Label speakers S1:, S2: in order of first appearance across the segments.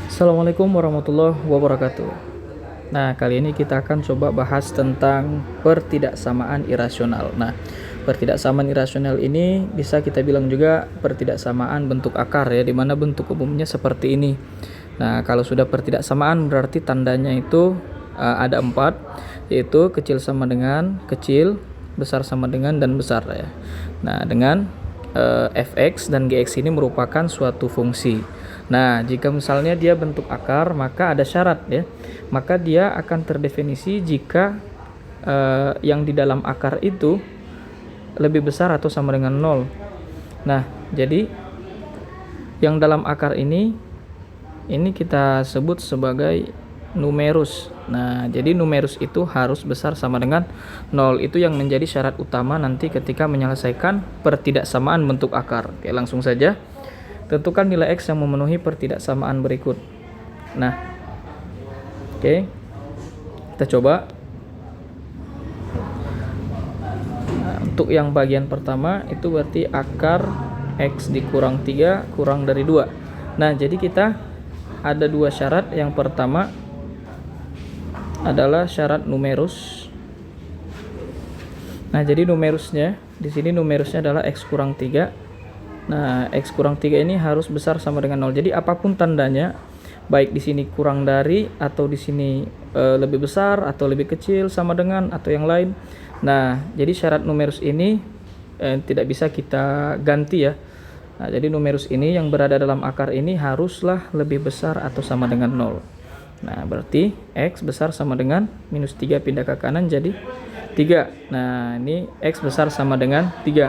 S1: Assalamualaikum warahmatullahi wabarakatuh. Nah, kali ini kita akan coba bahas tentang pertidaksamaan irasional. Nah, pertidaksamaan irasional ini bisa kita bilang juga pertidaksamaan bentuk akar ya, di mana bentuk umumnya seperti ini. Nah, kalau sudah pertidaksamaan berarti tandanya itu ada 4, yaitu kecil sama dengan kecil, besar sama dengan, dan besar ya. Nah, dengan fx dan gx ini merupakan suatu fungsi. Nah, jika misalnya dia bentuk akar, maka ada syarat ya. Maka dia akan terdefinisi jika yang di dalam akar itu lebih besar atau sama dengan 0. Nah, jadi yang dalam akar ini kita sebut sebagai numerus. Nah, jadi numerus itu harus besar sama dengan 0. Itu yang menjadi syarat utama nanti ketika menyelesaikan pertidaksamaan bentuk akar. Oke, langsung saja. Tentukan nilai X yang memenuhi pertidaksamaan berikut. Nah, oke. Kita coba. Nah, untuk yang bagian pertama itu berarti akar X dikurang 3 kurang dari 2. Nah, jadi kita ada 2 syarat. Yang pertama adalah syarat numerus. Nah, jadi numerusnya di sini numerusnya adalah X kurang 3. Nah, X kurang 3 ini harus besar sama dengan 0. Jadi apapun tandanya, baik di sini kurang dari atau di sini lebih besar atau lebih kecil sama dengan atau yang lain. Nah, jadi syarat numerus ini tidak bisa kita ganti ya. Nah, jadi numerus ini yang berada dalam akar ini haruslah lebih besar atau sama dengan 0. Nah, berarti X besar sama dengan minus 3 pindah ke kanan jadi 3. Nah, ini X besar sama dengan 3.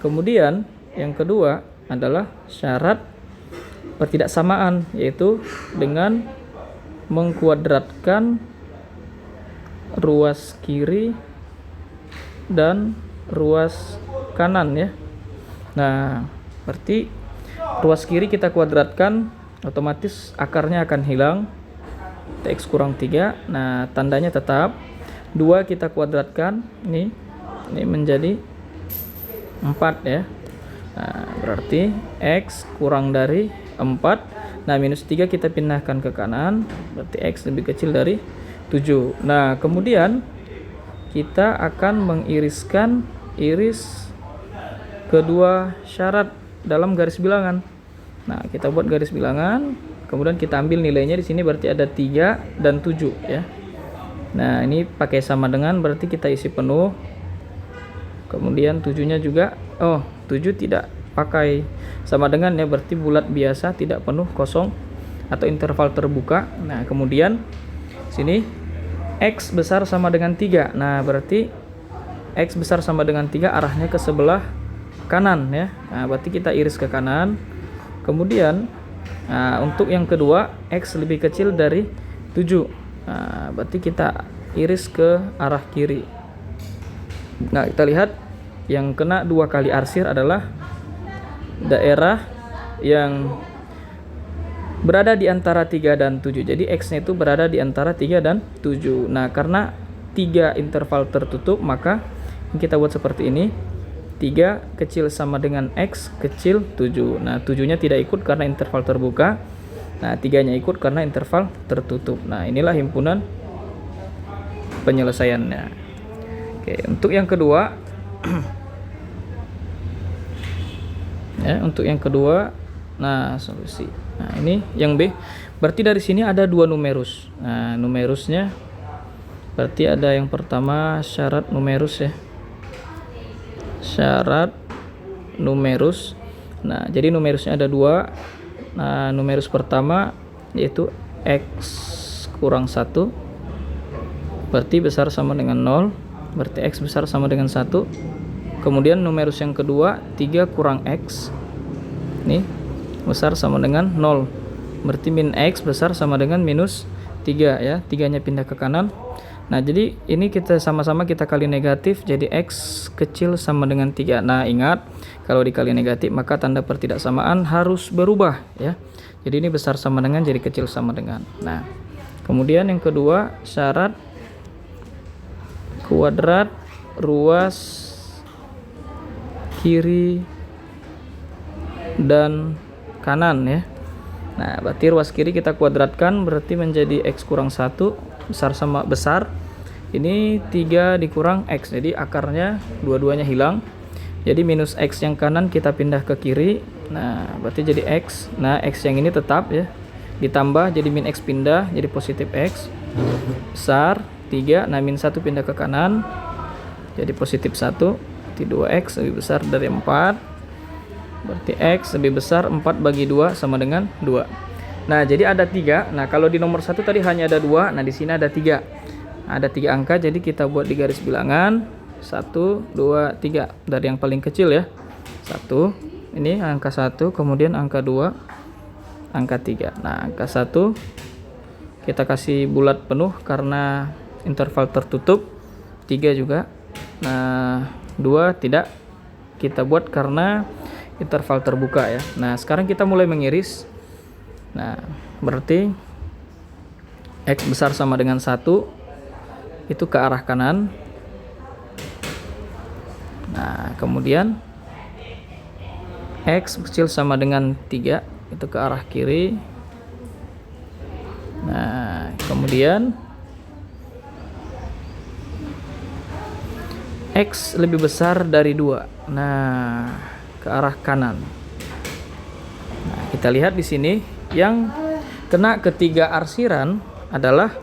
S1: Kemudian yang kedua adalah syarat pertidaksamaan, yaitu dengan mengkuadratkan ruas kiri dan ruas kanan ya. Nah, berarti ruas kiri kita kuadratkan, otomatis akarnya akan hilang. X kurang 3. Nah, tandanya tetap. 2 kita kuadratkan, ini menjadi 4 ya. Nah, berarti X kurang dari 4. Nah, minus 3 kita pindahkan ke kanan, berarti X lebih kecil dari 7. Nah, kemudian kita akan mengiriskan iris kedua syarat dalam garis bilangan. Nah, kita buat garis bilangan, kemudian kita ambil nilainya di sini, berarti ada 3 dan 7 ya. Nah, ini pakai sama dengan, berarti kita isi penuh. Kemudian 7-nya juga 7 tidak pakai sama dengan ya, berarti bulat biasa, tidak penuh, kosong atau interval terbuka. Nah, kemudian sini X besar sama dengan 3. Nah, berarti X besar sama dengan 3 arahnya ke sebelah kanan ya. Nah, berarti kita iris ke kanan. Kemudian untuk yang kedua X lebih kecil dari 7. Nah, berarti kita iris ke arah kiri. Nah, kita lihat yang kena 2 kali arsir adalah daerah yang berada di antara 3 dan 7. Jadi X-nya itu berada di antara 3 dan 7. Nah, karena 3 interval tertutup, maka kita buat seperti ini. 3 kecil sama dengan X kecil 7. Nah, 7-nya tidak ikut karena interval terbuka. Nah, 3-nya ikut karena interval tertutup. Nah, inilah himpunan penyelesaiannya. Oke, untuk yang kedua ya, untuk yang kedua, nah solusi. Nah, ini yang B. Berarti dari sini ada 2 numerus. Nah, numerusnya berarti ada yang pertama syarat numerus ya. Syarat numerus. Nah, jadi numerusnya ada 2. Nah, numerus pertama yaitu X kurang 1, berarti besar sama dengan 0, berarti X besar sama dengan 1. Kemudian numerus yang kedua 3 kurang X, nih besar sama dengan 0, berarti min X besar sama dengan minus 3 ya. 3-nya pindah ke kanan. Nah, jadi ini kita sama-sama kita kali negatif, jadi X kecil sama dengan 3. Nah, ingat kalau dikali negatif maka tanda pertidaksamaan harus berubah ya. Jadi ini besar sama dengan jadi kecil sama dengan. Nah, kemudian yang kedua syarat kuadrat ruas kiri dan kanan ya. Nah, berarti ruas kiri kita kuadratkan, berarti menjadi X kurang 1, besar sama besar. Ini 3 dikurang X, jadi akarnya dua-duanya hilang. Jadi minus X yang kanan kita pindah ke kiri. Nah, berarti jadi X. Nah, X yang ini tetap ya. Ditambah jadi min X pindah, jadi positif X. Besar 3, nah min 1 pindah ke kanan. Jadi positif 1, berarti 2X lebih besar dari 4. Berarti X lebih besar 4 bagi 2 sama dengan 2. Nah, jadi ada 3. Nah, kalau di nomor 1 tadi hanya ada 2. Nah, di sini ada 3. Ada 3 angka, jadi kita buat di garis bilangan 1, 2, 3 dari yang paling kecil ya. 1, ini angka 1, kemudian angka 2, angka 3. Nah, angka 1 kita kasih bulat penuh karena interval tertutup. 3 juga. Nah, 2 tidak kita buat karena interval terbuka ya. Nah, sekarang kita mulai mengiris. Nah, berarti X besar sama dengan 1 itu ke arah kanan. Nah, kemudian X kecil sama dengan 3 itu ke arah kiri. Nah, kemudian X lebih besar dari 2. Nah, ke arah kanan. Nah, kita lihat di sini yang kena ketiga arsiran adalah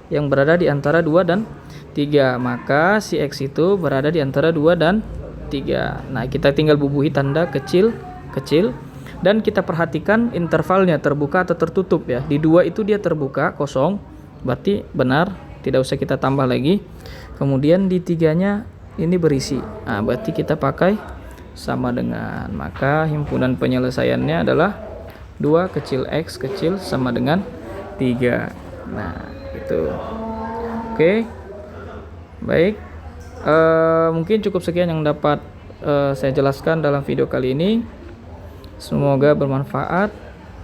S1: yang berada di antara 2 dan 3. Maka si X itu berada di antara 2 dan 3. Nah, kita tinggal bubuhi tanda kecil, kecil. Dan kita perhatikan intervalnya terbuka atau tertutup ya. Di 2 itu dia terbuka, kosong. Berarti benar, tidak usah kita tambah lagi. Kemudian di 3-nya ini berisi. Nah, berarti kita pakai sama dengan. Maka himpunan penyelesaiannya adalah 2 kecil X kecil sama dengan 3. Nah, itu. Oke. Baik. Mungkin cukup sekian yang dapat saya jelaskan dalam video kali ini. Semoga bermanfaat.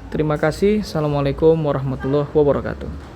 S1: Terima kasih. Assalamualaikum warahmatullahi wabarakatuh.